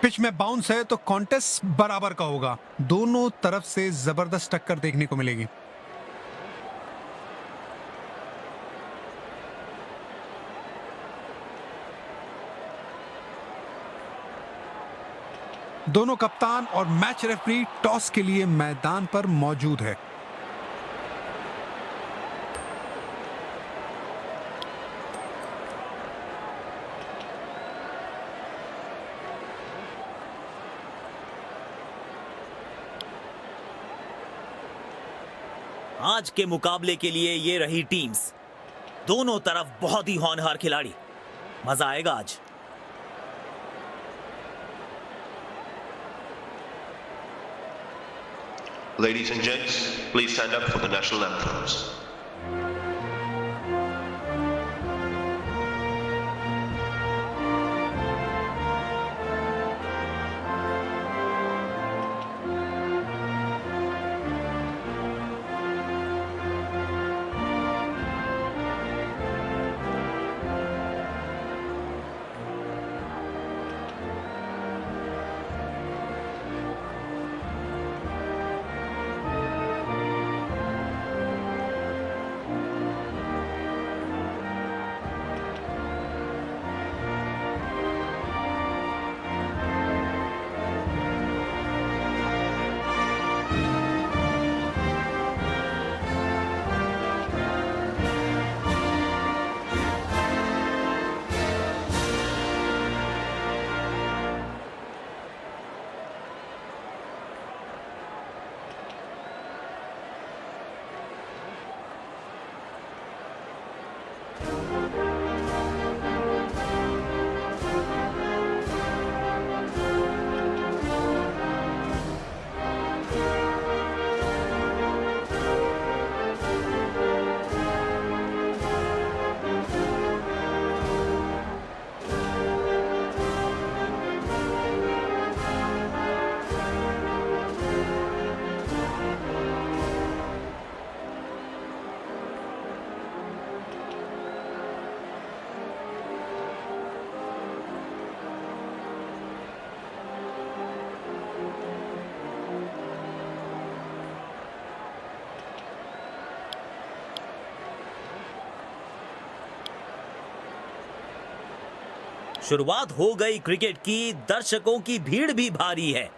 Pitch में bounce है तो कॉन्टेस्ट बराबर का होगा। दोनों तरफ से जबरदस्त टक्कर देखने को मिलेगी। दोनों कप्तान और मैच रेफरी टॉस के लिए मैदान पर मौजूद है। आज के मुकाबले के लिए ये रही टीम्स। दोनों तरफ बहुत ही होनहार खिलाड़ी। मजा आएगा आज। Ladies and gents, please stand up for the national anthems. शुरुआत हो गई क्रिकेट की। दर्शकों की भीड़ भी भारी है।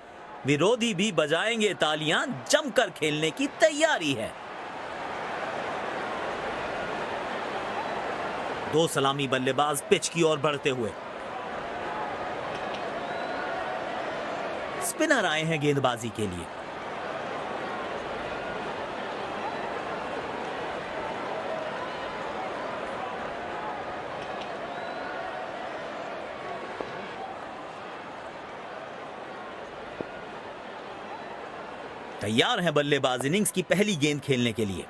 विरोधी भी बजाएंगे तालियां। जमकर खेलने की तैयारी है। दो सलामी बल्लेबाज पिच की ओर बढ़ते हुए। स्पिनर आए हैं गेंदबाजी के लिए। तैयार हैं बल्लेबाज इनिंग्स की पहली गेंद खेलने के लिए।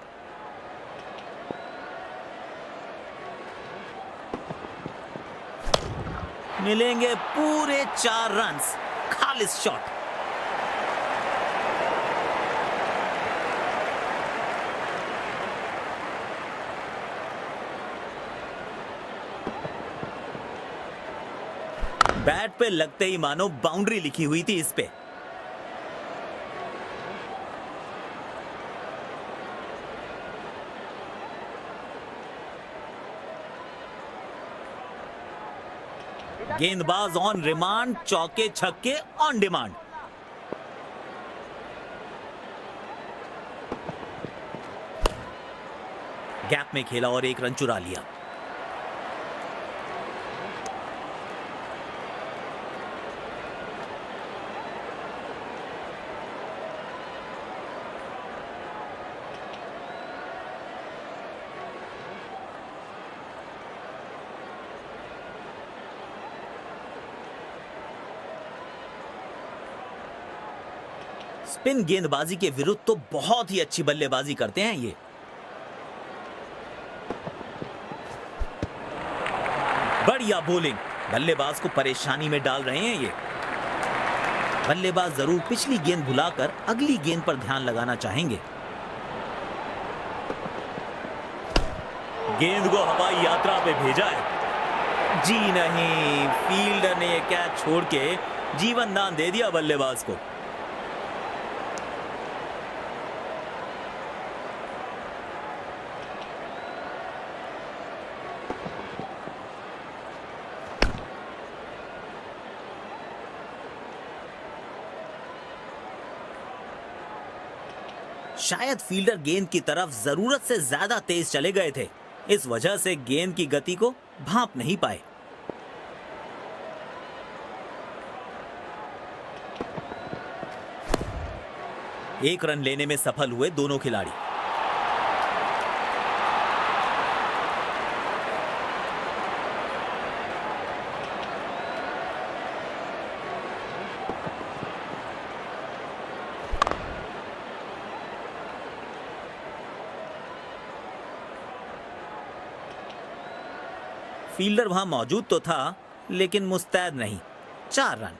मिलेंगे पूरे 4 रन्स। खालिस शॉट। बैट पे लगते ही मानो बाउंड्री लिखी हुई थी इस पे। गेंदबाज ऑन रिमांड। चौके छक्के ऑन डिमांड। गैप में खेला और 1 रन चुरा लिया। स्पिन गेंदबाजी के विरुद्ध तो बहुत ही अच्छी बल्लेबाजी करते हैं ये। बढ़िया बॉलिंग। बल्लेबाज को परेशानी में डाल रहे हैं ये। बल्लेबाज जरूर पिछली गेंद भुलाकर अगली गेंद पर ध्यान लगाना चाहेंगे। गेंद को हवाई यात्रा पे भेजा है। जी नहीं, फील्डर ने यह कैच छोड़ के जीवन दान दे दिया बल्लेबाज को। शायद फील्डर गेंद की तरफ जरूरत से ज्यादा तेज चले गए थे, इस वजह से गेंद की गति को भांप नहीं पाए। एक रन लेने में सफल हुए दोनों खिलाड़ी। फील्डर वहां मौजूद तो था, लेकिन मुस्तैद नहीं। 4 रन।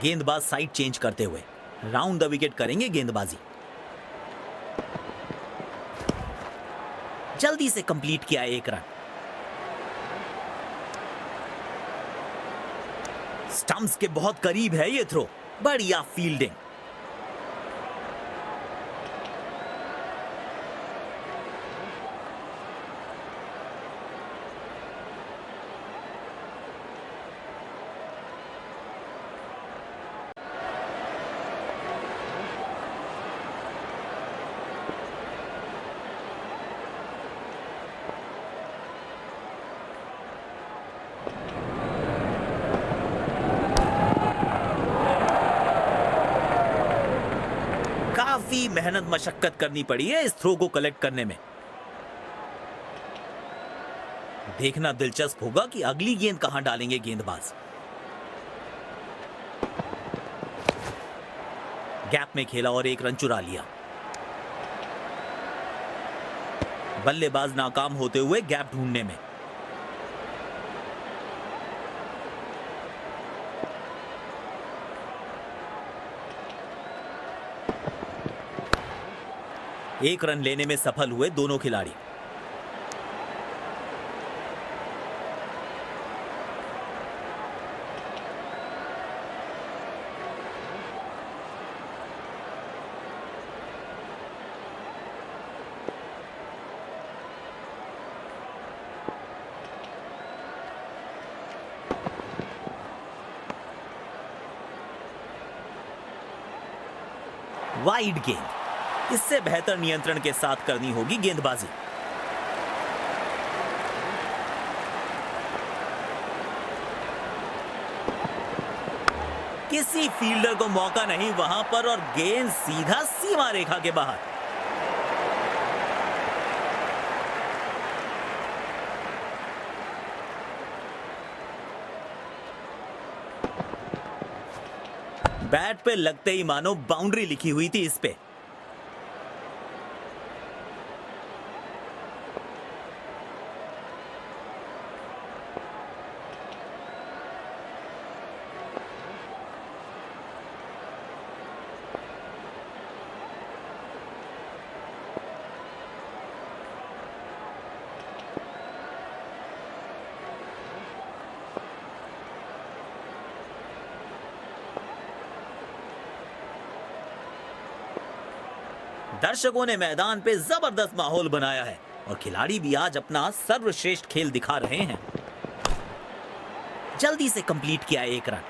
गेंदबाज साइड चेंज करते हुए राउंड द विकेट करेंगे गेंदबाजी। जल्दी से कंप्लीट किया 1 रन। स्टंप्स के बहुत करीब है ये थ्रो। बढ़िया फील्डिंग। काफी मेहनत मशक्कत करनी पड़ी है इस थ्रो को कलेक्ट करने में। देखना दिलचस्प होगा कि अगली गेंद कहां डालेंगे गेंदबाज। गैप में खेला और 1 रन चुरा लिया। बल्लेबाज नाकाम होते हुए गैप ढूंढने में। एक रन लेने में सफल हुए दोनों खिलाड़ी। वाइड गेंद। इससे बेहतर नियंत्रण के साथ करनी होगी गेंदबाजी। किसी फील्डर को मौका नहीं वहां पर और गेंद सीधा सीमा रेखा के बाहर। बैट पे लगते ही मानो बाउंड्री लिखी हुई थी इस पे। दर्शकों ने मैदान पे जबरदस्त माहौल बनाया है और खिलाड़ी भी आज अपना सर्वश्रेष्ठ खेल दिखा रहे हैं। जल्दी से कंप्लीट किया 1 रन।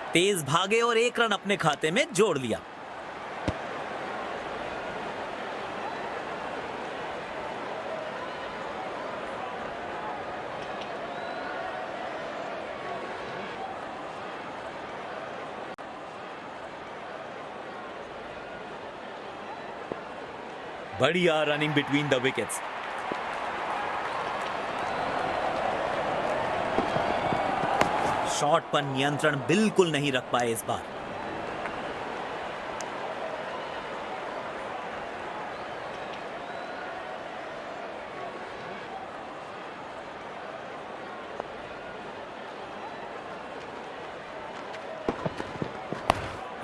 तेज भागे और 1 रन अपने खाते में जोड़ लिया। बढ़िया running between the wickets. Shot पर नियंत्रण बिल्कुल नहीं रख पाए इस बार।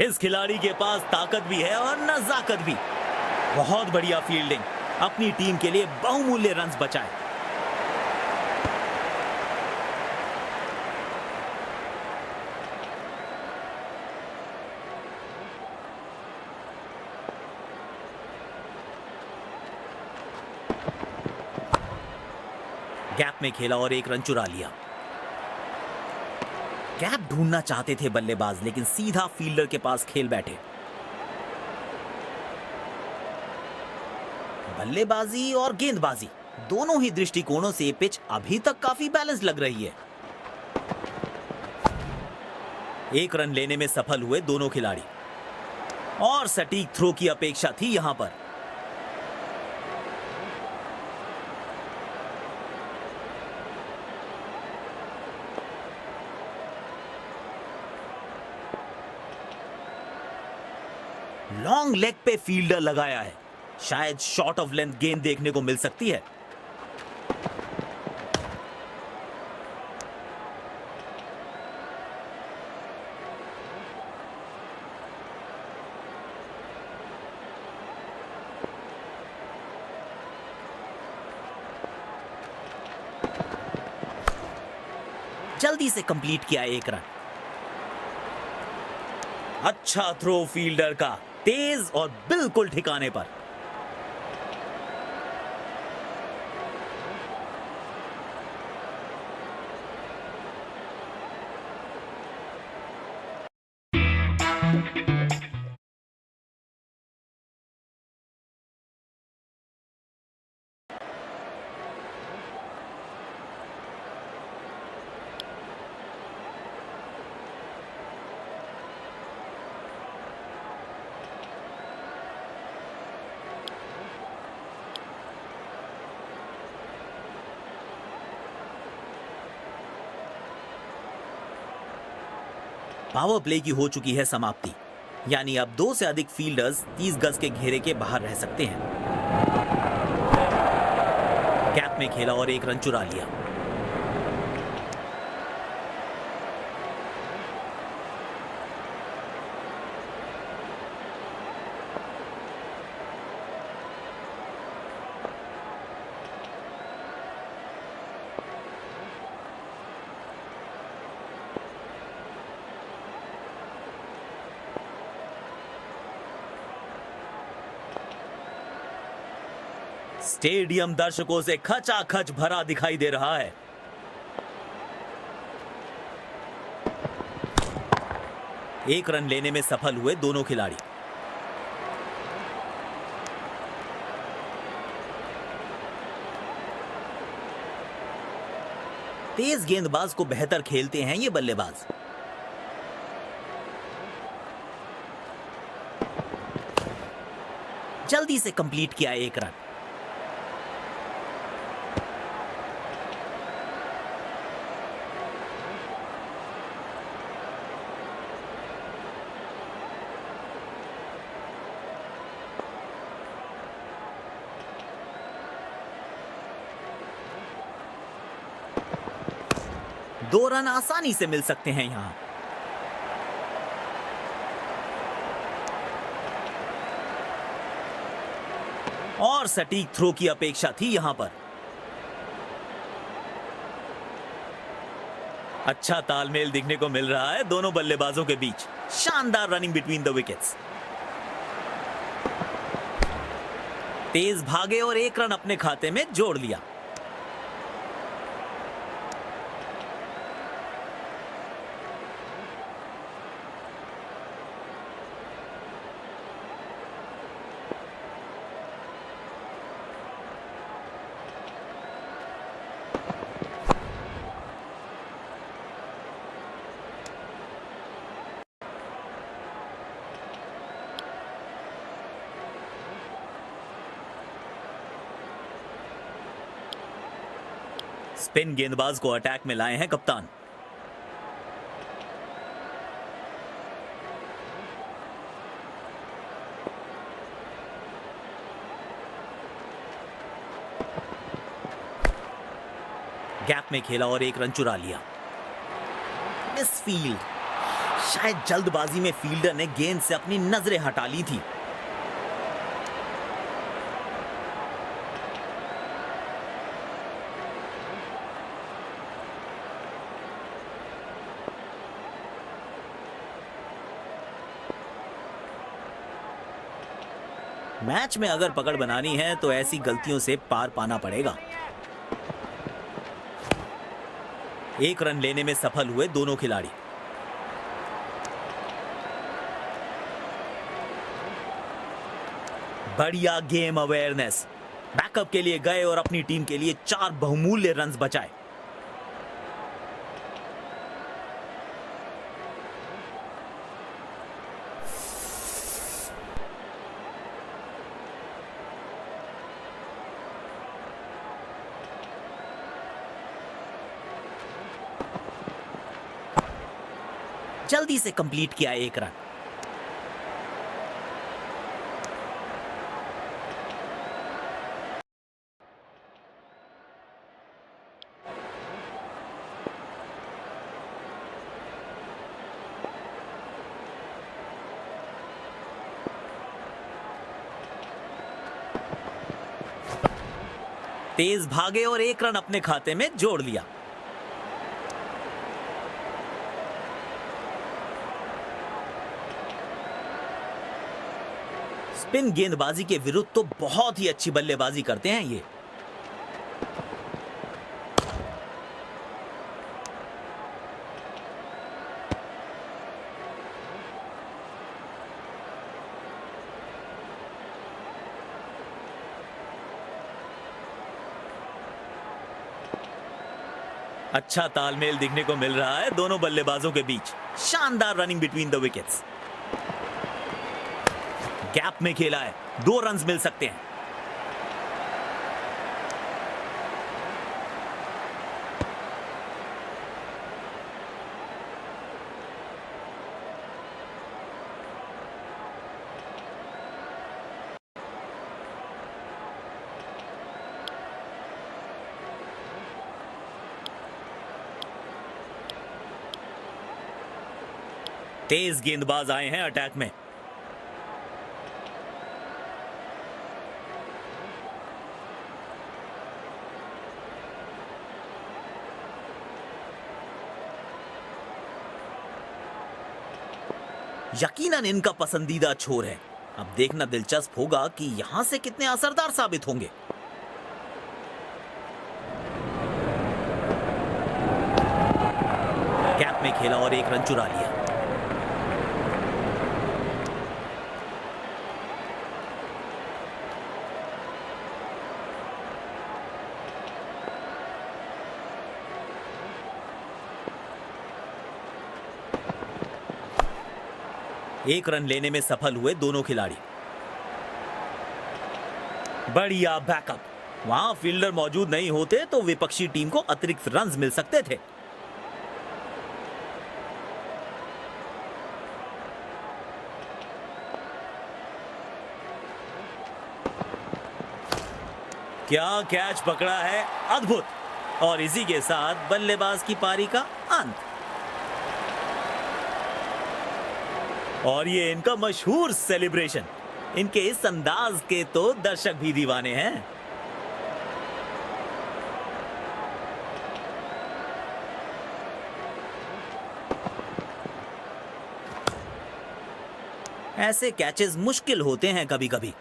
इस खिलाड़ी के पास ताकत भी है और नजाकत भी। बहुत बढ़िया फील्डिंग, अपनी टीम के लिए बहुमूल्य रन्स बचाए। गैप में खेला और एक रन चुरा लिया। गैप ढूंढना चाहते थे बल्लेबाज, लेकिन सीधा फील्डर के पास खेल बैठे। बल्लेबाजी और गेंदबाजी दोनों ही दृष्टिकोणों से पिच अभी तक काफी बैलेंस लग रही है। एक रन लेने में सफल हुए दोनों खिलाड़ी और सटीक थ्रो की अपेक्षा थी यहां पर। लॉन्ग लेग पे फील्डर लगाया है, शायद शॉर्ट ऑफ लेंथ गेंद देखने को मिल सकती है। जल्दी से कंप्लीट किया एक रन। अच्छा थ्रो फील्डर का, तेज और बिल्कुल ठिकाने पर। पावर प्ले की हो चुकी है समाप्ति, यानी अब 2 से अधिक फील्डर्स 30 गज के घेरे के बाहर रह सकते हैं। गैप में खेला और एक रन चुरा लिया। स्टेडियम दर्शकों से खचाखच भरा दिखाई दे रहा है। एक रन लेने में सफल हुए दोनों खिलाड़ी। तेज गेंदबाज को बेहतर खेलते हैं ये बल्लेबाज। जल्दी से कंप्लीट किया एक रन। दो रन आसानी से मिल सकते हैं यहां। और सटीक थ्रो की अपेक्षा थी यहां पर। अच्छा तालमेल दिखने को मिल रहा है दोनों बल्लेबाजों के बीच। शानदार रनिंग बिटवीन द विकेट्स। तेज भागे और एक रन अपने खाते में जोड़ लिया। स्पिन गेंदबाज को अटैक में लाए हैं कप्तान। गैप में खेला और एक रन चुरा लिया। मिसफील्ड, शायद जल्दबाजी में फील्डर ने गेंद से अपनी नजरें हटा ली थी। मैच में अगर पकड़ बनानी है तो ऐसी गलतियों से पार पाना पड़ेगा। एक रन लेने में सफल हुए दोनों खिलाड़ी। बढ़िया गेम अवेयरनेस, बैकअप के लिए गए और अपनी टीम के लिए 4 बहुमूल्य रन्स बचाए। जल्दी से कंप्लीट किया एक रन। तेज भागे और एक रन अपने खाते में जोड़ लिया। स्पिन गेंदबाजी के विरुद्ध तो बहुत ही अच्छी बल्लेबाजी करते हैं ये। अच्छा तालमेल दिखने को मिल रहा है दोनों बल्लेबाजों के बीच। शानदार running between the wickets. Gap में खेला है, 2 रन्स मिल सकते हैं। तेज गेंदबाज आए हैं अटैक में। यकीनन इनका पसंदीदा छोर है। अब देखना दिलचस्प होगा कि यहां से कितने असरदार साबित होंगे। गैप में खेला और एक रन चुरा लिया। एक रन लेने में सफल हुए दोनों खिलाड़ी। बढ़िया बैकअप, वहां फील्डर मौजूद नहीं होते तो विपक्षी टीम को अतिरिक्त रन्स मिल सकते थे। क्या कैच पकड़ा है, अद्भुत। और इसी के साथ बल्लेबाज की पारी का अंत। और ये इनका मशहूर सेलिब्रेशन। इनके इस अंदाज के तो दर्शक भी दीवाने हैं। ऐसे कैचेस मुश्किल होते हैं कभी कभी।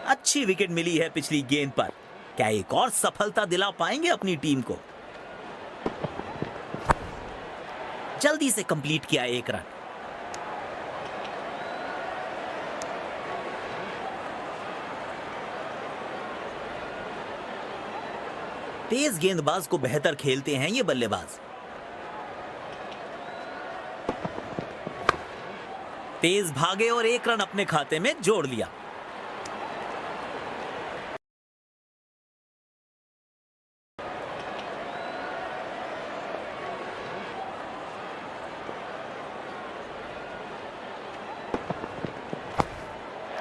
अच्छी विकेट मिली है पिछली गेंद पर। क्या एक और सफलता दिला पाएंगे अपनी टीम को? जल्दी से कंप्लीट किया एक रन। तेज गेंदबाज को बेहतर खेलते हैं ये बल्लेबाज। तेज भागे और 1 रन अपने खाते में जोड़ लिया।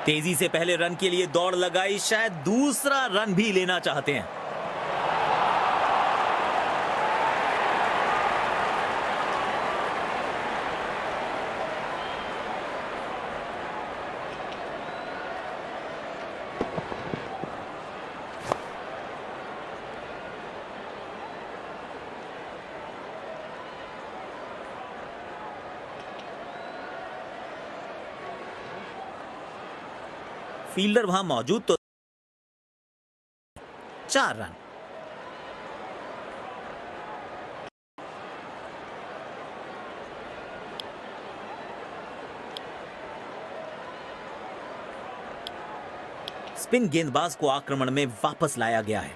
तेजी से पहले रन के लिए दौड़ लगाई, शायद दूसरा रन भी लेना चाहते हैं। फील्डर वहां मौजूद तो 4 रन। स्पिन गेंदबाज को आक्रमण में वापस लाया गया है।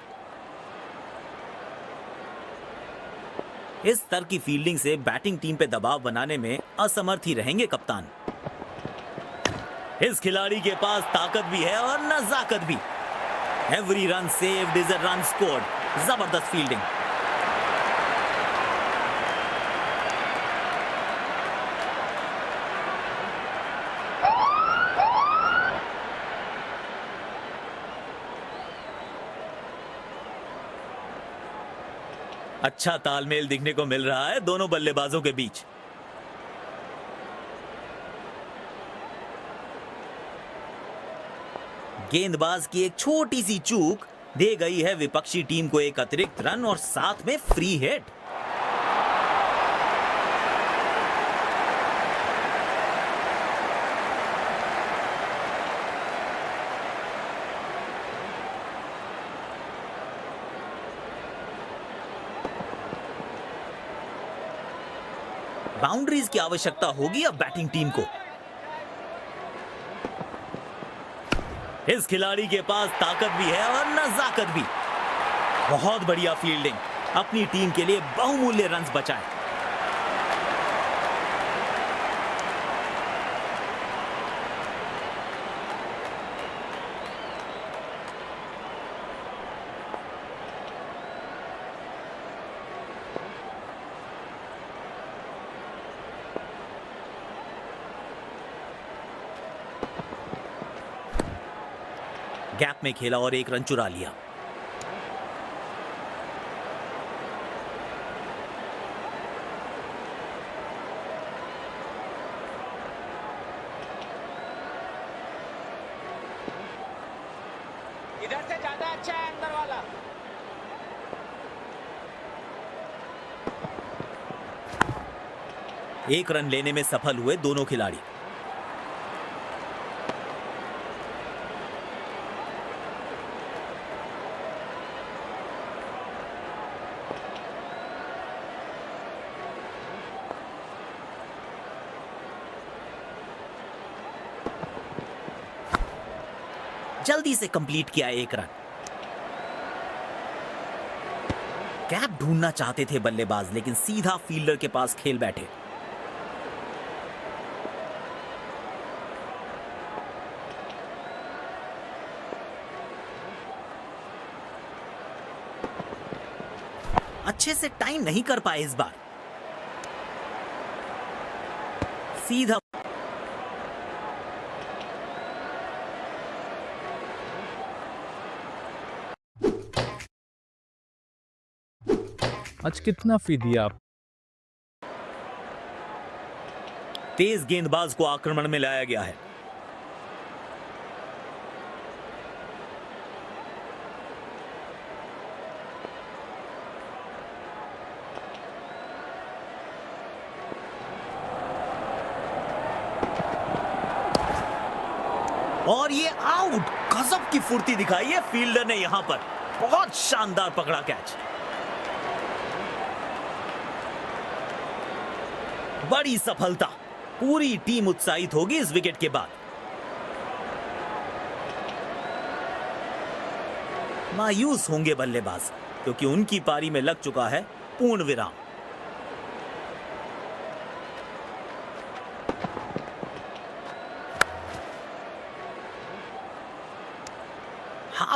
इस स्तर की फील्डिंग से बैटिंग टीम पे दबाव बनाने में असमर्थ ही रहेंगे कप्तान। इस खिलाड़ी के पास ताकत भी है और नजाकत भी। Every run saved is a run scored. जबरदस्त फील्डिंग। अच्छा तालमेल दिखने को मिल रहा है दोनों बल्लेबाजों के बीच। गेंदबाज की एक छोटी सी चूक दे गई है विपक्षी टीम को एक अतिरिक्त रन और साथ में फ्री हिट। बाउंड्रीज की आवश्यकता होगी अब बैटिंग टीम को। इस खिलाड़ी के पास ताकत भी है और नजाकत भी। बहुत बढ़िया फील्डिंग। अपनी टीम के लिए बहुमूल्य रन्स बचाए। गैप में खेला और 1 रन चुरा लिया। इधर से ज्यादा अच्छा है अंदर वाला। एक रन लेने में सफल हुए दोनों खिलाड़ी। जल्दी से कंप्लीट किया 1 रन। गैप ढूंढना चाहते थे बल्लेबाज, लेकिन सीधा फील्डर के पास खेल बैठे। अच्छे से टाइम नहीं कर पाए इस बार। सीधा आज कितना फी दिया आप? तेज गेंदबाज को आक्रमण में लाया गया है। और ये आउट। गजब की फुर्ती दिखाई है फील्डर ने यहां पर। बहुत शानदार पकड़ा कैच। बड़ी सफलता। पूरी टीम उत्साहित होगी इस विकेट के बाद। मायूस होंगे बल्लेबाज, क्योंकि उनकी पारी में लग चुका है पूर्ण विराम।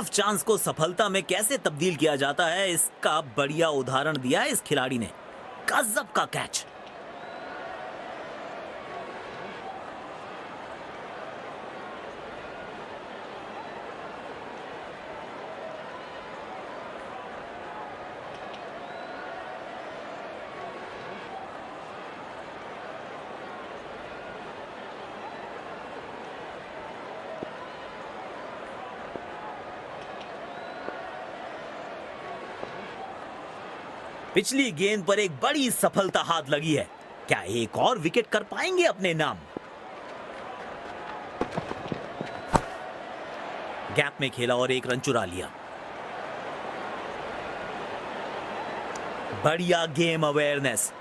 टफ चांस को सफलता में कैसे तब्दील किया जाता है, इसका बढ़िया उदाहरण दिया है इस खिलाड़ी ने। गजब का कैच। पिछली गेंद पर एक बड़ी सफलता हाथ लगी है। क्या एक और विकेट कर पाएंगे अपने नाम? गैप में खेला और एक रन चुरा लिया। बढ़िया गेम अवेयरनेस।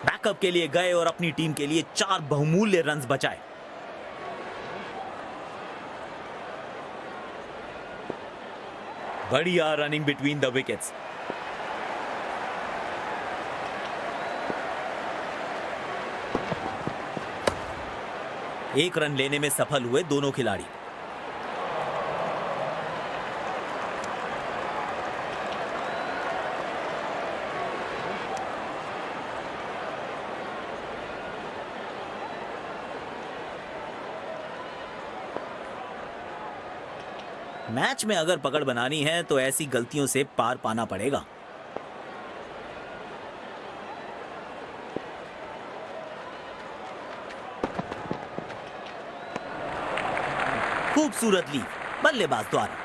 बैकअप के लिए गए और अपनी टीम के लिए 4 बहुमूल्य रन्स बचाए। बढ़िया रनिंग बिटवीन द विकेट्स। एक रन लेने में सफल हुए दोनों खिलाड़ी। मैच में अगर पकड़ बनानी है तो ऐसी गलतियों से पार पाना पड़ेगा। खूबसूरत लीड बल्लेबाज द्वारा।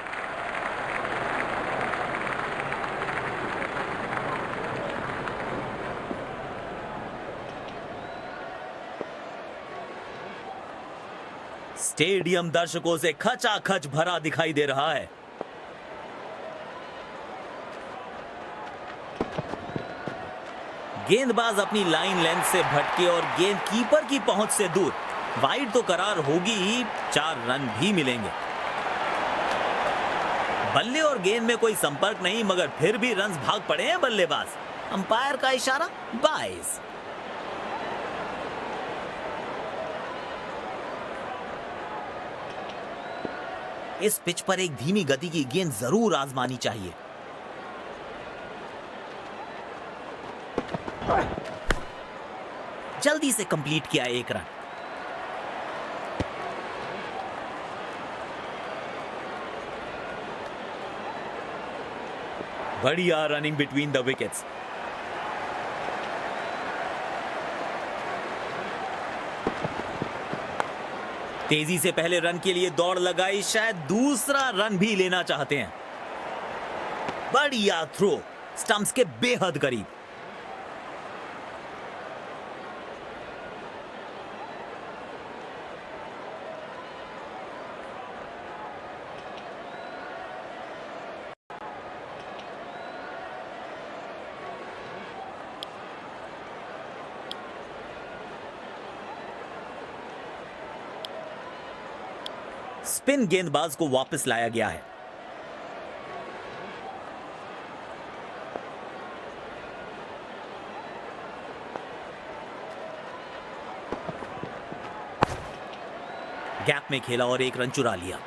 स्टेडियम दर्शकों से खचाखच भरा दिखाई दे रहा है। गेंदबाज अपनी लाइन लेंथ से भटके और गेंद कीपर की पहुंच से दूर। वाइड तो करार होगी ही, 4 रन भी मिलेंगे। बल्ले और गेंद में कोई संपर्क नहीं, मगर फिर भी रन्स भाग पड़े हैं बल्लेबाज। अंपायर का इशारा 22। इस पिच पर एक धीमी गति की गेंद जरूर आजमानी चाहिए। जल्दी से कंप्लीट किया 1 रन। बढ़िया रनिंग बिटवीन द विकेट्स। तेजी से पहले रन के लिए दौड़ लगाई, शायद दूसरा रन भी लेना चाहते हैं। बढ़िया थ्रो, स्टंप्स के बेहद करीब। स्पिन गेंदबाज को वापस लाया गया है। गैप में खेला और एक रन चुरा लिया।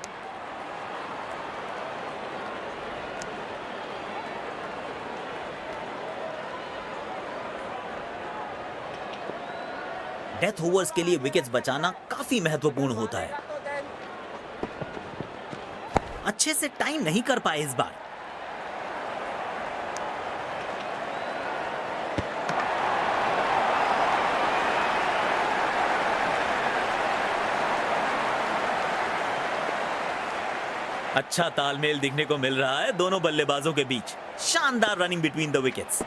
डेथ ओवर्स के लिए विकेट्स बचाना काफी महत्वपूर्ण होता है। अच्छे से टाइम नहीं कर पाए इस बार। अच्छा तालमेल दिखने को मिल रहा है दोनों बल्लेबाजों के बीच। शानदार रनिंग बिटवीन द विकेट्स।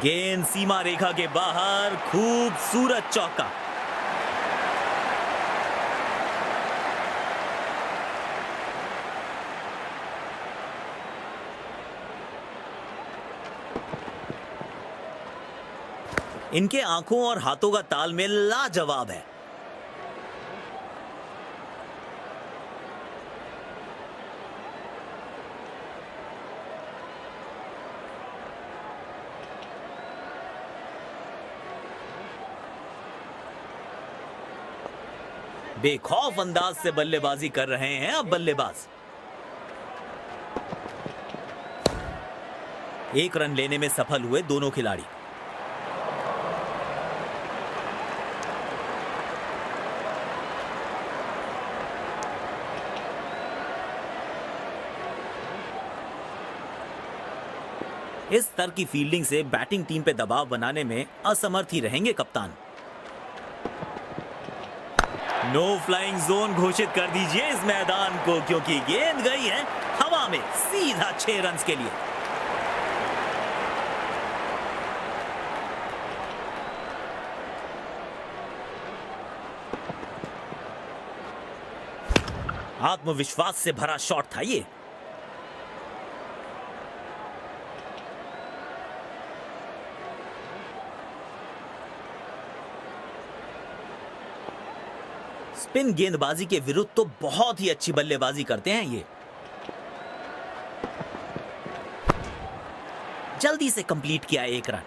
गेंद सीमा रेखा के बाहर, खूबसूरत चौका। इनके आंखों और हाथों का तालमेल लाजवाब है। बेखौफ अंदाज से बल्लेबाजी कर रहे हैं अब बल्लेबाज। एक रन लेने में सफल हुए दोनों खिलाड़ी। इस स्तर की फील्डिंग से बैटिंग टीम पे दबाव बनाने में असमर्थ ही रहेंगे कप्तान। नो फ्लाइंग जोन घोषित कर दीजिए इस मैदान को, क्योंकि गेंद गई है हवा में सीधा 6 रन के लिए। आत्मविश्वास से भरा शॉट था ये। स्पिन गेंदबाजी के विरुद्ध तो बहुत ही अच्छी बल्लेबाजी करते हैं ये। जल्दी से कंप्लीट किया 1 रन।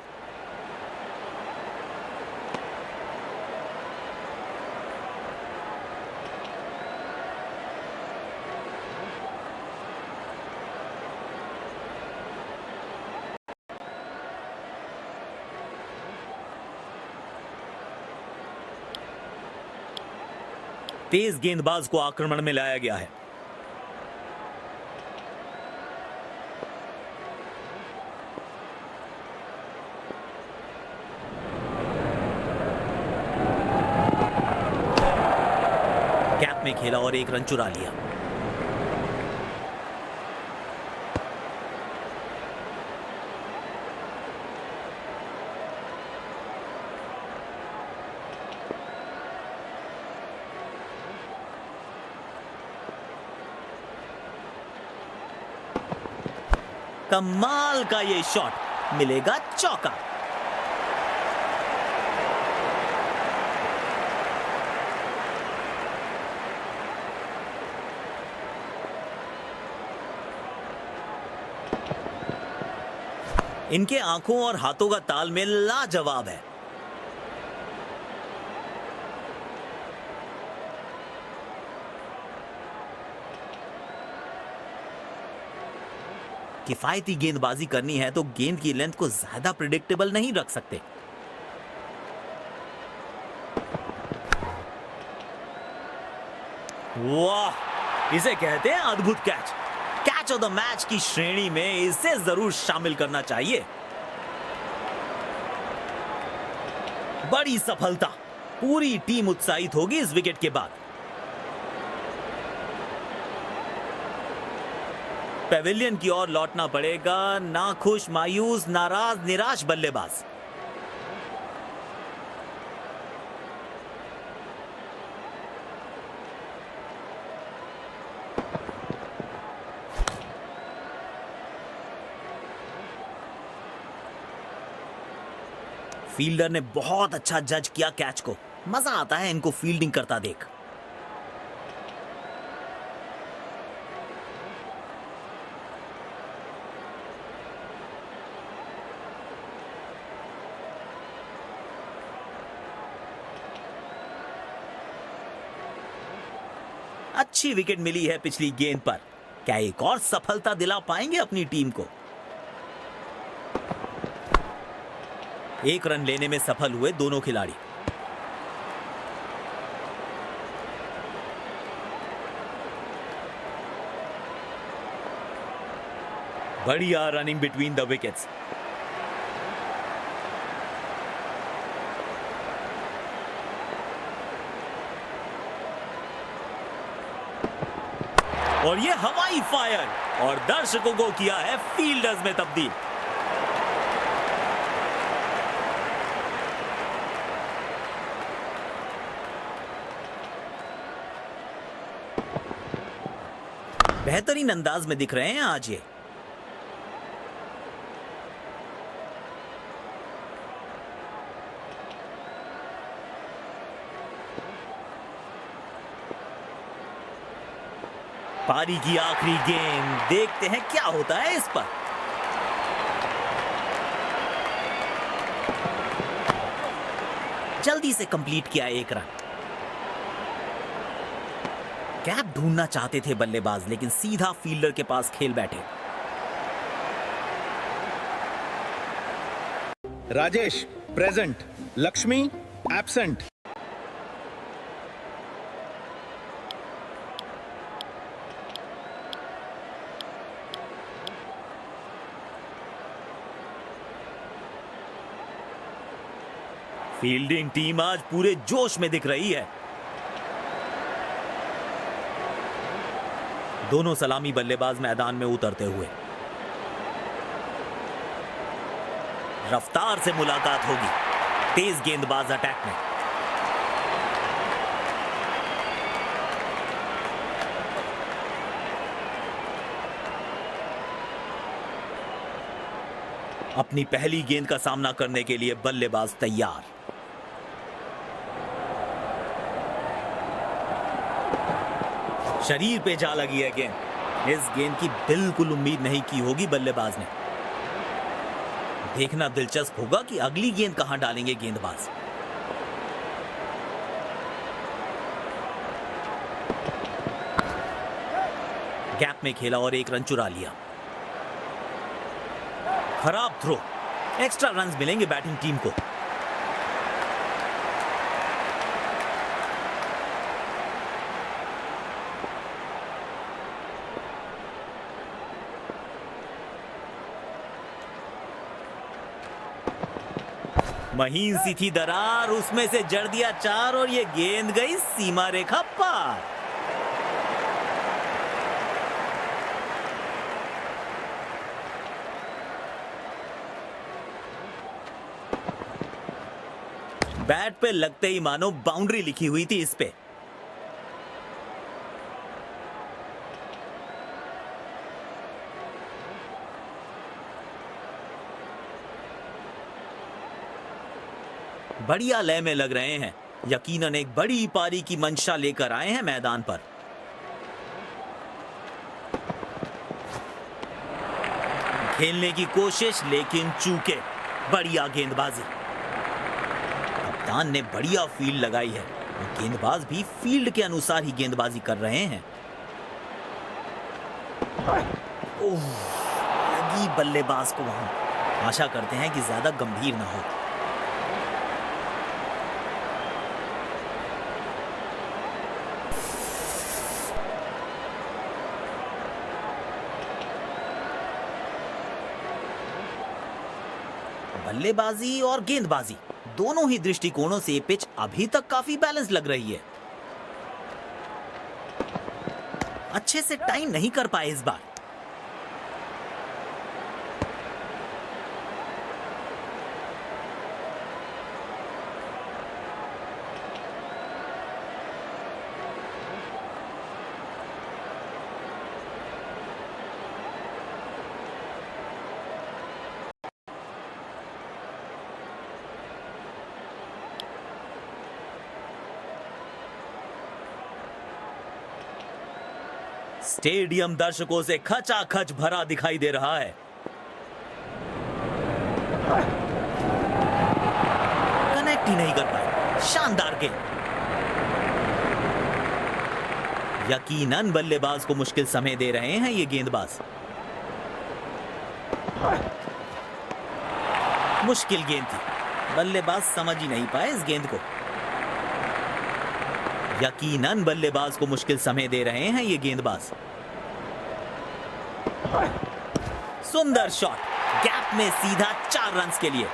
तेज गेंदबाज को आक्रमण में लाया गया है। गैप में खेला और 1 रन चुरा लिया। कमाल का ये शॉट, मिलेगा चौका। इनके आंखों और हाथों का तालमेल लाजवाब है। किफायती गेंदबाजी करनी है तो गेंद की लेंथ को ज्यादा प्रिडिक्टेबल नहीं रख सकते। वाह, इसे कहते हैं अद्भुत catch. Catch of the match की श्रेणी में इसे जरूर शामिल करना चाहिए। बड़ी सफलता, पूरी टीम उत्साहित होगी इस विकेट के बाद। पेविलियन की ओर लौटना पड़ेगा नाखुश, मायूस, नाराज, निराश बल्लेबाज। फील्डर ने बहुत अच्छा जज किया कैच को। मजा आता है इनको फील्डिंग करता देख। अच्छी विकेट मिली है पिछली गेंद पर। क्या एक और सफलता दिला पाएंगे अपनी टीम को? 1 रन लेने में सफल हुए दोनों खिलाड़ी। बढ़िया रनिंग बिटवीन द विकेट्स। और ये हवाई फायर, और दर्शकों को किया है फील्डर्स में तब्दील। बेहतरीन अंदाज में दिख रहे हैं आज ये। पारी की आखिरी गेंद, देखते हैं क्या होता है इस पर। जल्दी से कंप्लीट किया 1 रन। गैप ढूंढना चाहते थे बल्लेबाज, लेकिन सीधा फील्डर के पास खेल बैठे। Rajesh present, Lakshmi absent. Fielding team आज पूरे जोश में दिख रही है। दोनों सलामी बल्लेबाज मैदान में उतरते हुए रफ्तार से मुलाकात होगी। तेज गेंदबाज अटैक में। अपनी पहली गेंद का सामना करने के लिए बल्लेबाज तैयार। शरीर पे जा लगी है गेंद। इस गेंद की बिल्कुल उम्मीद नहीं की होगी बल्लेबाज ने। देखना दिलचस्प होगा कि अगली गेंद कहां डालेंगे गेंदबाज। गैप में खेला और एक रन चुरा लिया। खराब थ्रो। एक्स्ट्रा रन्स मिलेंगे बैटिंग टीम को। महीन सी थी दरार, उसमें से जड़ दिया चार और ये गेंद गई सीमा रेखा पार। बैट पे लगते ही मानो बाउंड्री लिखी हुई थी इस पे। बढ़िया लय में लग रहे हैं। यकीनन एक बड़ी पारी की मंशा लेकर आए हैं मैदान पर। खेलने की कोशिश लेकिन चूके। बढ़िया गेंदबाजी। कप्तान ने बढ़िया फील्ड लगाई है। गेंदबाज भी फील्ड के अनुसार ही गेंदबाजी कर रहे हैं। ओह, लगी बल्लेबाज को वहां। आशा करते हैं कि ज्यादा गंभीर ना हो। बल्लेबाजी और गेंदबाजी दोनों ही दृष्टिकोणों से ये पिच अभी तक काफी बैलेंस लग रही है। अच्छे से टाइम नहीं कर पाए इस बार। स्टेडियम दर्शकों से खचाखच भरा दिखाई दे रहा है। कनेक्ट ही नहीं कर पाए। शानदार गेंद। यकीनन बल्लेबाज को मुश्किल समय दे रहे हैं ये गेंदबाज। मुश्किल गेंद थी। बल्लेबाज समझ ही नहीं पाए इस गेंद को। यकीनन बल्लेबाज को मुश्किल समय दे रहे हैं ये गेंदबाज। सुंदर शॉट। गैप में सीधा 4 रन्स के लिए।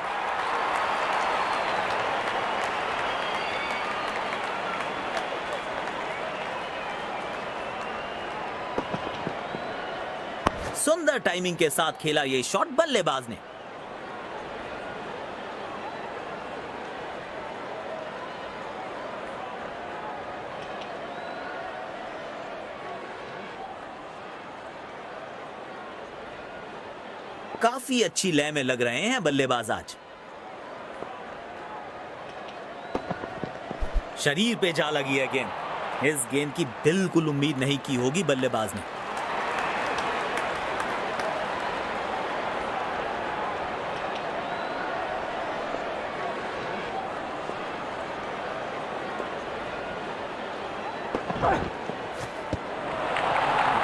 सुंदर टाइमिंग के साथ खेला ये शॉट बल्लेबाज ने। काफी अच्छी लय में लग रहे हैं बल्लेबाज आज। शरीर पे जा लगी है गेंद। इस गेंद की बिल्कुल उम्मीद नहीं की होगी बल्लेबाज ने।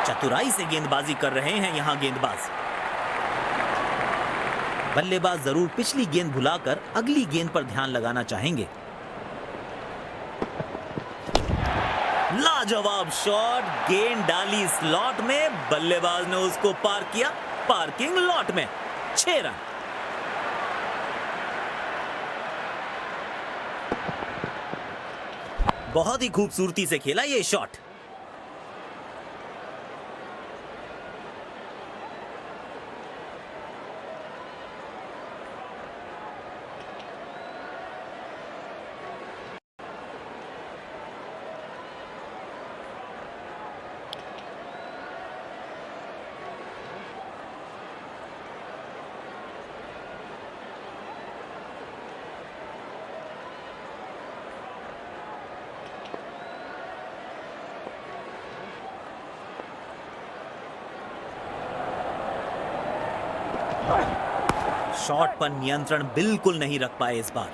चतुराई से गेंदबाजी कर रहे हैं यहां गेंदबाज। बल्लेबाज जरूर पिछली गेंद भुलाकर अगली गेंद पर ध्यान लगाना चाहेंगे। लाजवाब शॉट, गेंद डाली स्लॉट में, बल्लेबाज ने उसको पार किया पार्किंग लॉट में। 6 रन। बहुत ही खूबसूरती से खेला ये शॉट। शॉट पर नियंत्रण बिल्कुल नहीं रख पाए इस बार।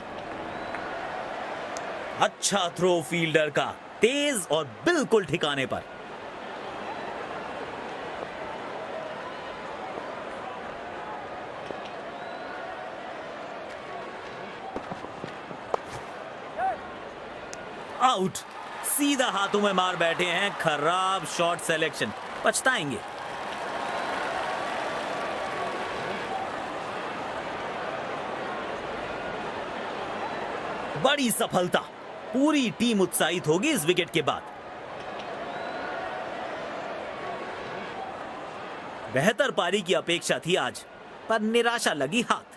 अच्छा थ्रो फील्डर का, तेज और बिल्कुल ठिकाने पर। आउट। सीधा हाथों में मार बैठे हैं। खराब शॉट सिलेक्शन, पछताएंगे। बड़ी सफलता, पूरी टीम उत्साहित होगी इस विकेट के बाद। बेहतर पारी की अपेक्षा थी आज, पर निराशा लगी हाथ।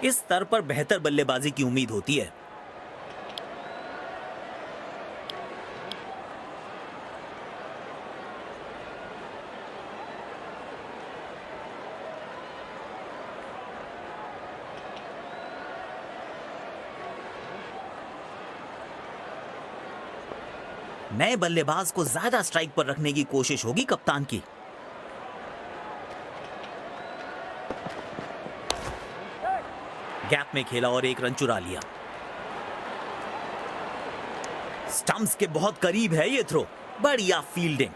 इस स्तर पर बेहतर बल्लेबाजी की उम्मीद होती है। नए बल्लेबाज को ज्यादा स्ट्राइक पर रखने की कोशिश होगी कप्तान की। गैप में खेला और 1 रन चुरा लिया। स्टंप्स के बहुत करीब है ये थ्रो। बढ़िया फील्डिंग।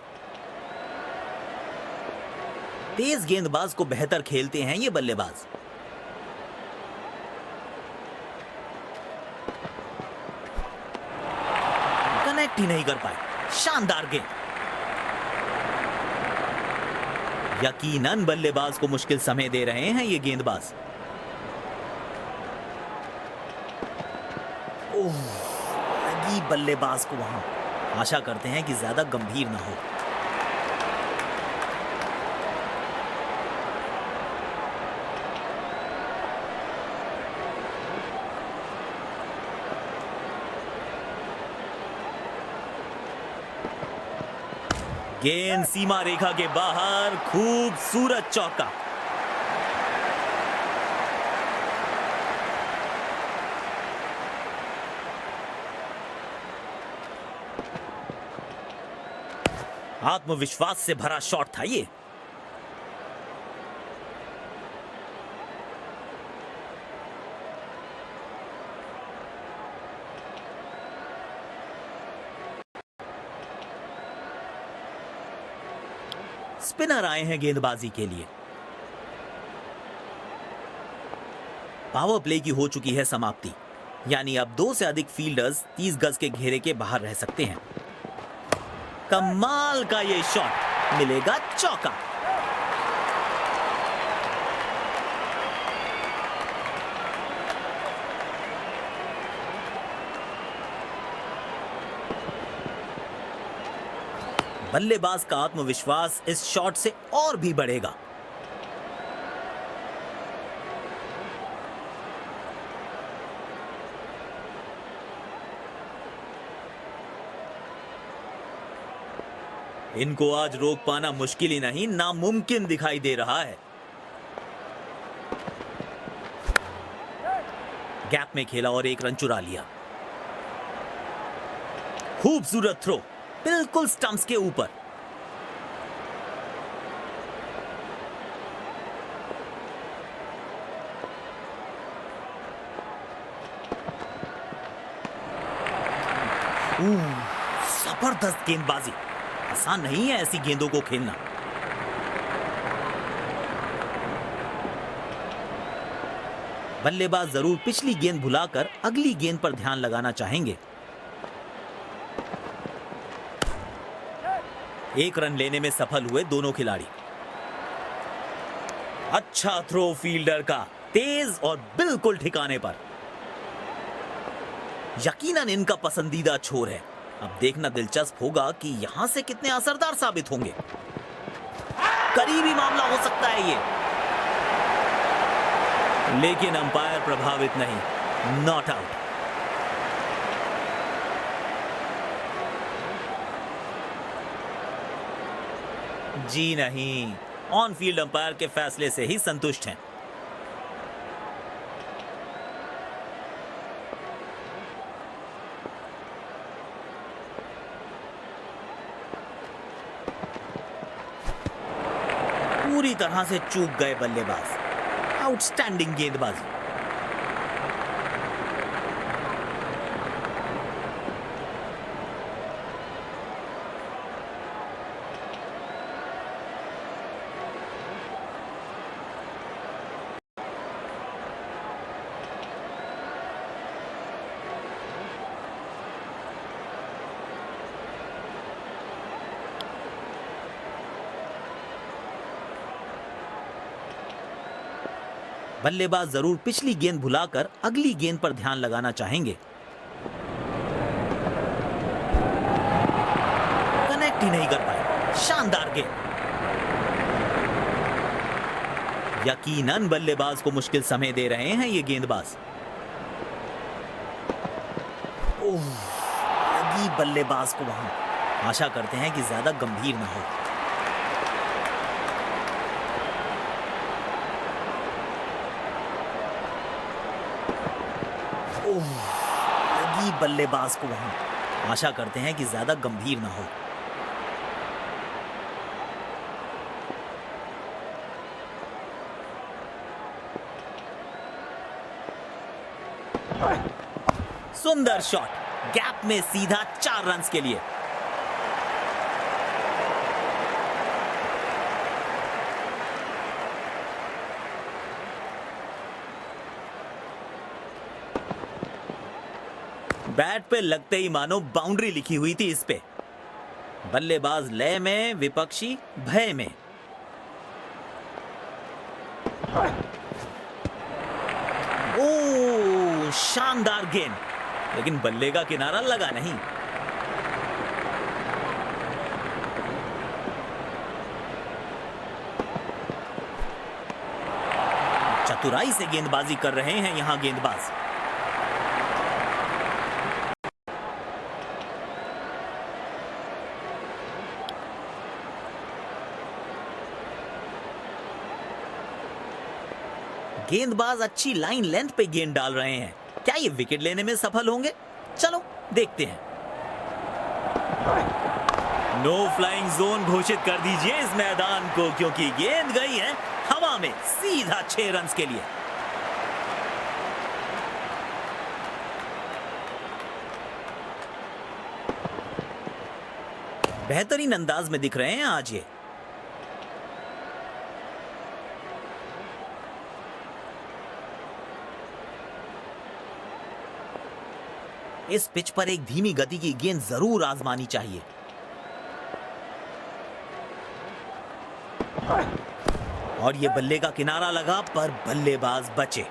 तेज गेंदबाज को बेहतर खेलते हैं ये बल्लेबाज। कनेक्ट ही नहीं कर पाए। शानदार गेंद। यकीनन बल्लेबाज को मुश्किल समय दे रहे हैं ये गेंदबाज। लगी बल्लेबाज को वहां। आशा करते हैं कि ज्यादा गंभीर ना हो। गेंद सीमा रेखा के बाहर। खूबसूरत चौका। आत्मविश्वास से भरा शॉट था ये। स्पिनर आए हैं गेंदबाजी के लिए। पावर प्ले की हो चुकी है समाप्ति, यानी अब 2 से अधिक फील्डर्स 30 गज के घेरे के बाहर रह सकते हैं। कमाल का ये शॉट, मिलेगा चौका। बल्लेबाज का आत्मविश्वास इस शॉट से और भी बढ़ेगा। इनको आज रोक पाना मुश्किल ही नहीं, नामुमकिन दिखाई दे रहा है। गैप में खेला और 1 रन चुरा लिया। खूबसूरत थ्रो, बिल्कुल स्टंप्स के ऊपर। जबरदस्त गेंदबाजी। आसान नहीं है ऐसी गेंदों को खेलना। बल्लेबाज जरूर पिछली गेंद भुलाकर अगली गेंद पर ध्यान लगाना चाहेंगे। एक रन लेने में सफल हुए दोनों खिलाड़ी। अच्छा थ्रो फील्डर का, तेज और बिल्कुल ठिकाने पर। यकीनन इनका पसंदीदा छोर है। अब देखना दिलचस्प होगा कि यहां से कितने असरदार साबित होंगे। करीबी मामला हो सकता है ये, लेकिन अंपायर प्रभावित नहीं। Not out. जी नहीं, ऑन फील्ड अंपायर के फैसले से ही संतुष्ट हैं। पूरी तरह से चूक गए बल्लेबाज। आउटस्टैंडिंग गेंदबाजी। बल्लेबाज जरूर पिछली गेंद भुलाकर अगली गेंद पर ध्यान लगाना चाहेंगे। कनेक्ट ही नहीं कर पाए। शानदार गेंद। यकीनन बल्लेबाज को मुश्किल समय दे रहे हैं ये गेंदबाज। लगी बल्लेबाज को वहां। आशा करते हैं कि ज्यादा गंभीर ना हो। लगी बल्लेबाज को वहां। आशा करते हैं कि ज्यादा गंभीर ना हो। सुंदर शॉट। गैप में सीधा 4 रन्स के लिए। बैट पे लगते ही मानो बाउंड्री लिखी हुई थी इस पे। बल्लेबाज लय में, विपक्षी भय में। ओ, शानदार गेंद, लेकिन बल्ले का किनारा लगा नहीं। चतुराई से गेंदबाजी कर रहे हैं यहां गेंदबाज। गेंदबाज अच्छी लाइन लेंथ पे गेंद डाल रहे हैं। क्या ये विकेट लेने में सफल होंगे? चलो देखते हैं। नो फ्लाइंग जोन घोषित कर दीजिए इस मैदान को, क्योंकि गेंद गई है हवा में सीधा 6 रन्स के लिए। बेहतरीन अंदाज में दिख रहे हैं आज ये। इस पिच पर एक धीमी गति की गेंद जरूर आजमानी चाहिए। और ये बल्ले का किनारा लगा, पर बल्लेबाज बचे।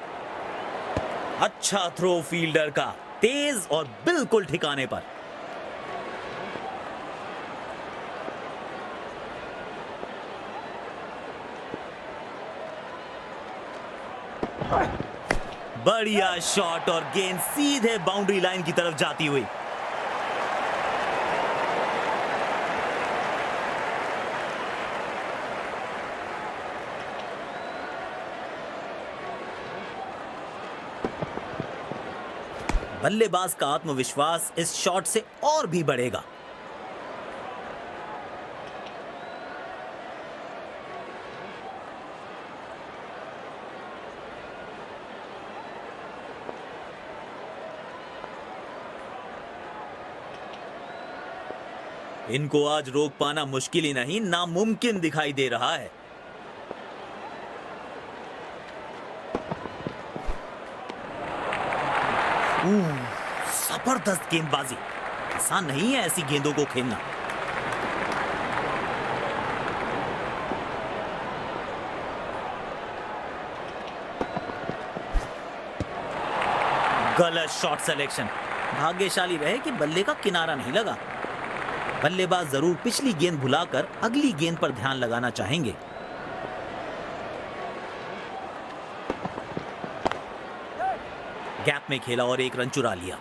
अच्छा थ्रो फील्डर का, तेज और बिल्कुल ठिकाने पर। बढ़िया शॉट और गेंद सीधे बाउंड्री लाइन की तरफ जाती हुई। बल्लेबाज का आत्मविश्वास इस शॉट से और भी बढ़ेगा। इनको आज रोक पाना मुश्किल ही नहीं, नामुमकिन दिखाई दे रहा है। जबरदस्त गेंदबाजी। आसान नहीं है ऐसी गेंदों को खेलना। गलत शॉट सिलेक्शन। भाग्यशाली रहे कि बल्ले का किनारा नहीं लगा। बल्लेबाज जरूर पिछली गेंद भुलाकर अगली गेंद पर ध्यान लगाना चाहेंगे। गैप में खेला और एक रन चुरा लिया।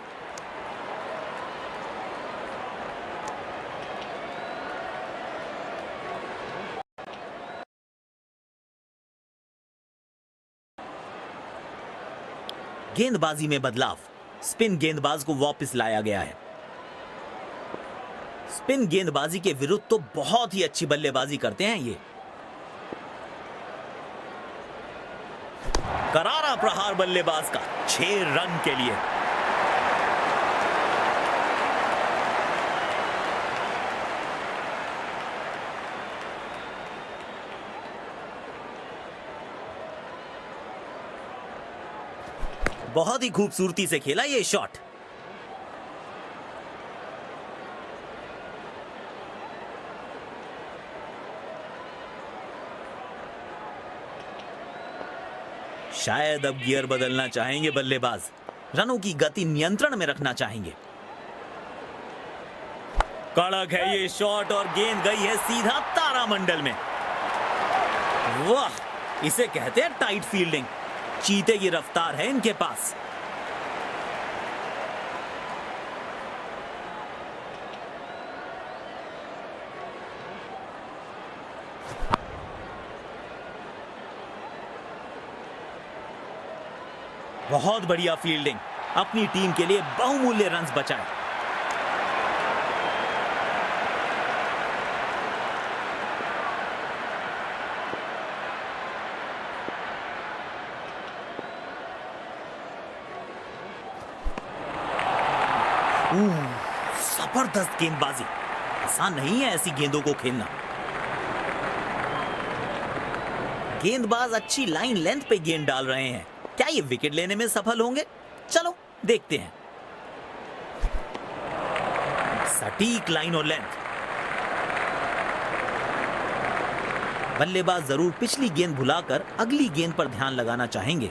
गेंदबाजी में बदलाव। स्पिन गेंदबाज को वापस लाया गया है। स्पिन गेंदबाजी के विरुद्ध तो बहुत ही अच्छी बल्लेबाजी करते हैं ये। करारा प्रहार बल्लेबाज का 6 रन के लिए। बहुत ही खूबसूरती से खेला ये शॉट। शायद अब गियर बदलना चाहेंगे बल्लेबाज। रनों की गति नियंत्रण में रखना चाहेंगे। कड़क है ये शॉट और गेंद गई है सीधा तारामंडल में। वाह, इसे कहते हैं टाइट फील्डिंग। चीते की रफ्तार है इनके पास। बहुत बढ़िया फील्डिंग। अपनी टीम के लिए बहुमूल्य रन्स बचाए। जबरदस्त गेंदबाजी। आसान नहीं है ऐसी गेंदों को खेलना। गेंदबाज अच्छी लाइन लेंथ पे गेंद डाल रहे हैं। क्या ये विकेट लेने में सफल होंगे? चलो देखते हैं। सटीक लाइन और लेंथ। बल्लेबाज जरूर पिछली गेंद भुलाकर अगली गेंद पर ध्यान लगाना चाहेंगे।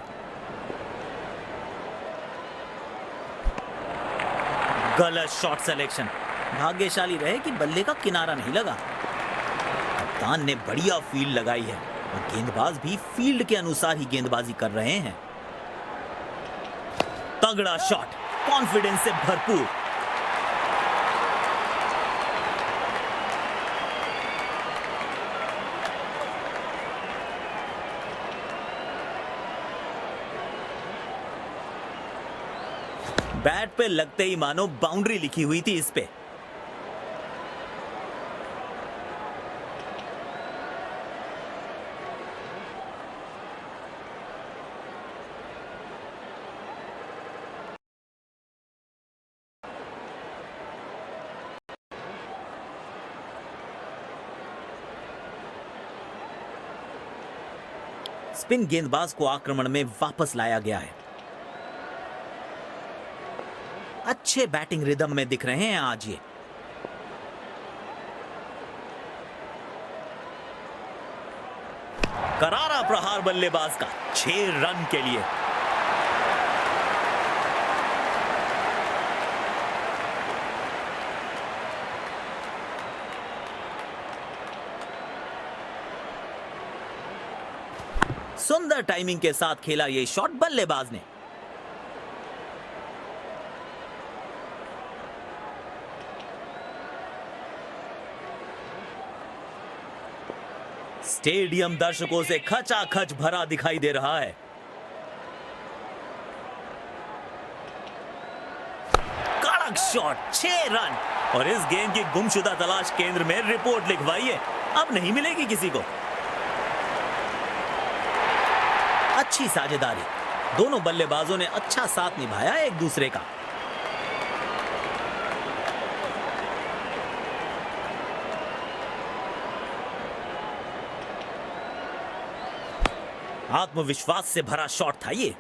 गलत शॉट सिलेक्शन। भाग्यशाली रहे कि बल्ले का किनारा नहीं लगा। कप्तान ने बढ़िया फील्ड लगाई है और गेंदबाज भी फील्ड के अनुसार ही गेंदबाजी कर रहे हैं। तगड़ा शॉट, कॉन्फिडेंस से भरपूर। बैट पे लगते ही मानो बाउंड्री लिखी हुई थी इस पे। स्पिन गेंदबाज को आक्रमण में वापस लाया गया है। अच्छे बैटिंग रिदम में दिख रहे हैं आज ये। करारा प्रहार बल्लेबाज का 6 रन के लिए। सुंदर टाइमिंग के साथ खेला ये शॉट बल्लेबाज ने। स्टेडियम दर्शकों से खचाखच भरा दिखाई दे रहा है। कड़क शॉट, 6 रन। और इस गेंद की गुमशुदा तलाश केंद्र में रिपोर्ट लिखवाइए, अब नहीं मिलेगी किसी को। अच्छी साझेदारी। दोनों बल्लेबाजों ने अच्छा साथ निभाया एक दूसरे का। आत्मविश्वास से भरा शॉट था ये।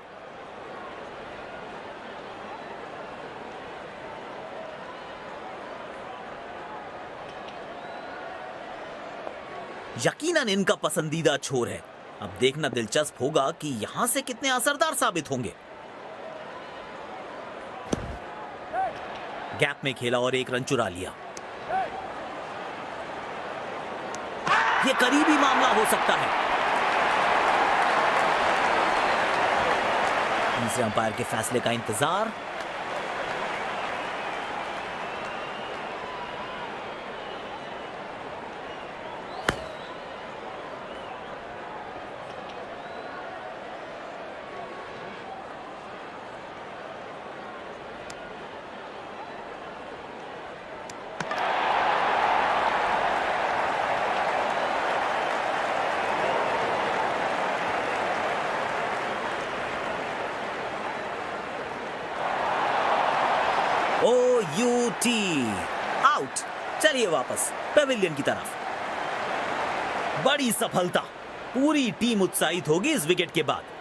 यकीनन इनका पसंदीदा छोर है। अब देखना दिलचस्प होगा कि यहां से कितने असरदार साबित होंगे। गैप में खेला और एक रन चुरा लिया। यह करीबी मामला हो सकता है। तीसरे अंपायर के फैसले का इंतजार। OUT out. चलिए वापस पेविलियन की तरफ। बड़ी सफलता। पूरी टीम उत्साहित होगी इस विकेट के बाद।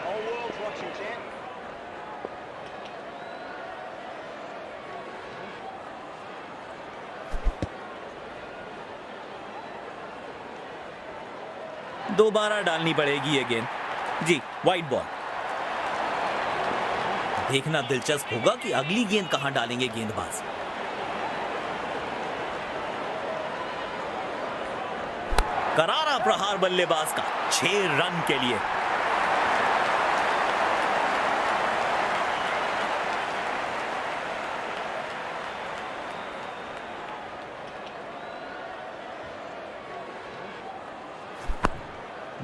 Whole world's watching, champ. दोबारा डालनी पड़ेगी ये गेंद। जी, वाइड बॉल। देखना दिलचस्प होगा कि अगली गेंद कहां डालेंगे गेंदबाज। करारा प्रहार बल्लेबाज का 6 रन के लिए।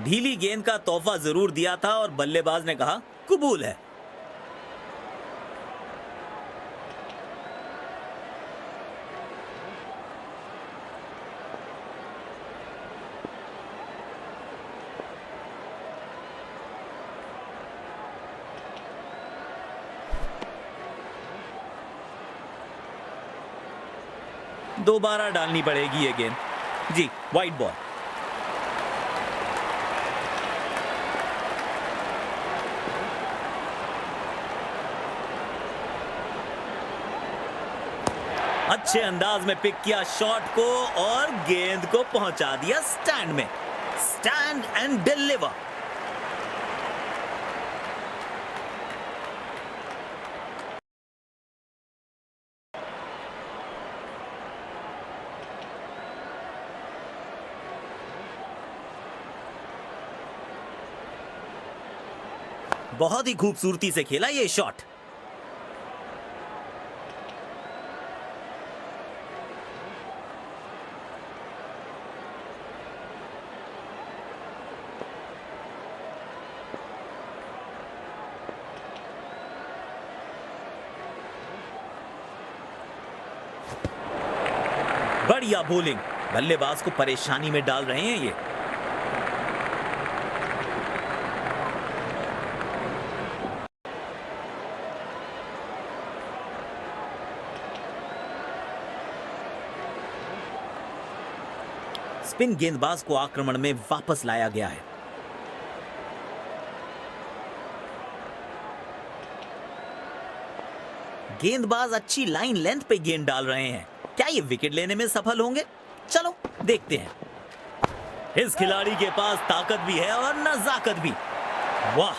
ढीली गेंद का तोहफा जरूर दिया था और बल्लेबाज ने कहा कबूल है। दोबारा डालनी पड़ेगी ये गेंद। जी, वाइड बॉल। अच्छे अंदाज में पिक किया शॉट को और गेंद को पहुंचा दिया स्टैंड में। Stand and deliver. बहुत ही खूबसूरती से खेला ये शॉट। बढ़िया बॉलिंग। बल्लेबाज को परेशानी में डाल रहे हैं ये। स्पिन गेंदबाज को आक्रमण में वापस लाया गया है। गेंदबाज अच्छी लाइन लेंथ पे गेंद डाल रहे हैं। क्या ये विकेट लेने में सफल होंगे? चलो देखते हैं। इस खिलाड़ी के पास ताकत भी है और नजाकत भी। वाह,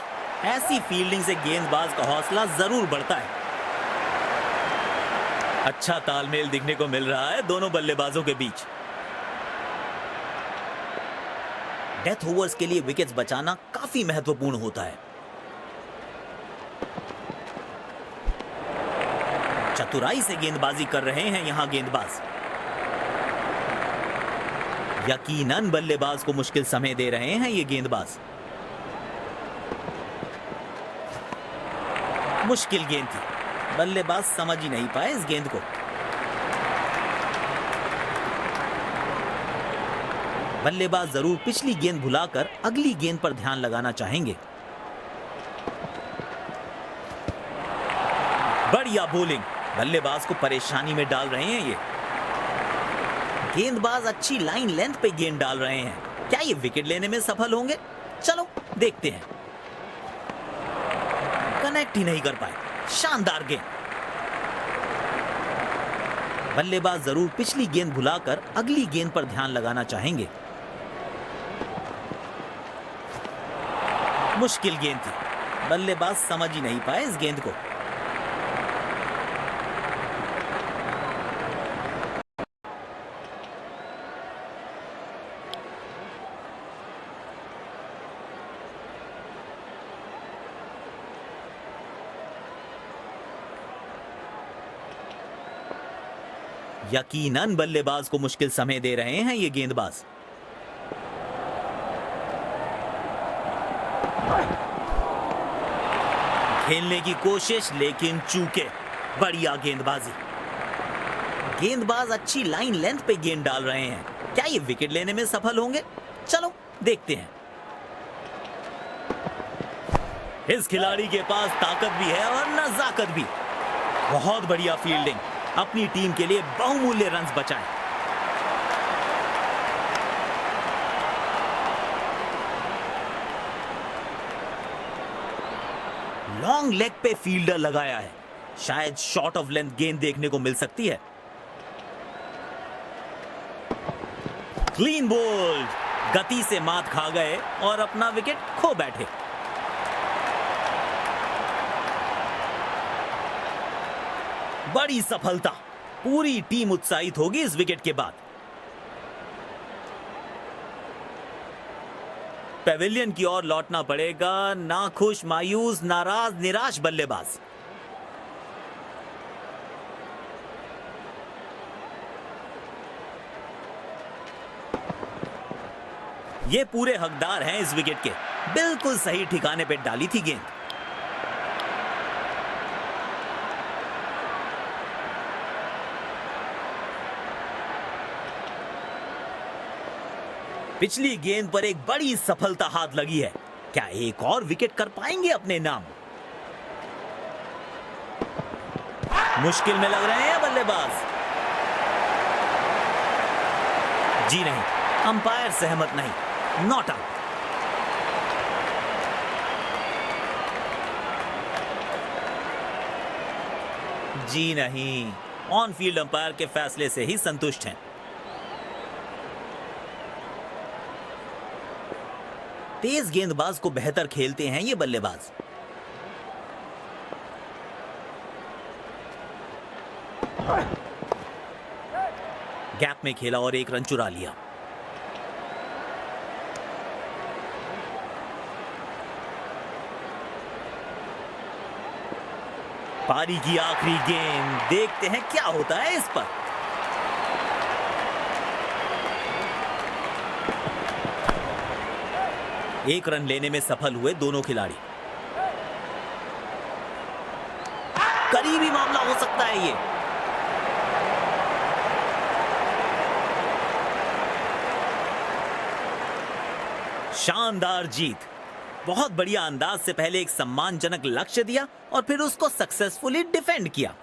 ऐसी फील्डिंग से गेंदबाज का हौसला जरूर बढ़ता है। अच्छा तालमेल दिखने को मिल रहा है दोनों बल्लेबाजों के बीच। डेथ ओवर्स के लिए विकेट्स बचाना काफी महत्वपूर्ण होता है। चतुराई से गेंदबाजी कर रहे हैं यहां गेंदबाज। यकीनन बल्लेबाज को मुश्किल समय दे रहे हैं ये गेंदबाज। मुश्किल गेंद थी, बल्लेबाज समझ ही नहीं पाए इस गेंद को। बल्लेबाज जरूर पिछली गेंद भुलाकर अगली गेंद पर ध्यान लगाना चाहेंगे। बढ़िया बॉलिंग, बल्लेबाज को परेशानी में डाल रहे हैं ये। गेंदबाज अच्छी लाइन लेंथ पे गेंद डाल रहे हैं, क्या ये विकेट लेने में सफल होंगे? चलो देखते हैं। कनेक्ट ही नहीं कर पाए, शानदार गेंद। बल्लेबाज जरूर पिछली गेंद भुलाकर अगली गेंद पर ध्यान लगाना चाहेंगे। मुश्किल गेंद थी, बल्लेबाज समझ ही नहीं पाए इस गेंद को। यकीनन बल्लेबाज को मुश्किल समय दे रहे हैं ये गेंदबाज। खेलने की कोशिश लेकिन चूके। बढ़िया गेंदबाजी। गेंदबाज अच्छी लाइन लेंथ पे गेंद डाल रहे हैं, क्या ये विकेट लेने में सफल होंगे? चलो देखते हैं। इस खिलाड़ी के पास ताकत भी है और नजाकत भी। बहुत बढ़िया फील्डिंग, अपनी टीम के लिए बहुमूल्य रन्स बचाए। लॉन्ग लेग पे फील्डर लगाया है, शायद शॉर्ट ऑफ लेंथ गेंद देखने को मिल सकती है। क्लीन बोल्ड, गति से मात खा गए और अपना विकेट खो बैठे। बड़ी सफलता, पूरी टीम उत्साहित होगी इस विकेट के बाद। पेविलियन की ओर लौटना पड़ेगा, नाखुश, मायूस, नाराज, निराश बल्लेबाज। ये पूरे हकदार हैं इस विकेट के, बिल्कुल सही ठिकाने पे डाली थी गेंद। पिछली गेंद पर एक बड़ी सफलता हाथ लगी है, क्या एक और विकेट कर पाएंगे अपने नाम? मुश्किल में लग रहे हैं बल्लेबाज। जी नहीं, अंपायर सहमत नहीं, नॉट आउट। जी नहीं, ऑन फील्ड अंपायर के फैसले से ही संतुष्ट हैं। तेज गेंदबाज को बेहतर खेलते हैं ये बल्लेबाज। गैप में खेला और एक रन चुरा लिया। पारी की आखिरी गेंद, देखते हैं क्या होता है इस पर। एक रन लेने में सफल हुए दोनों खिलाड़ी। करीबी मामला हो सकता है ये। शानदार जीत, बहुत बढ़िया अंदाज से पहले एक सम्मानजनक लक्ष्य दिया और फिर उसको सक्सेसफुली डिफेंड किया।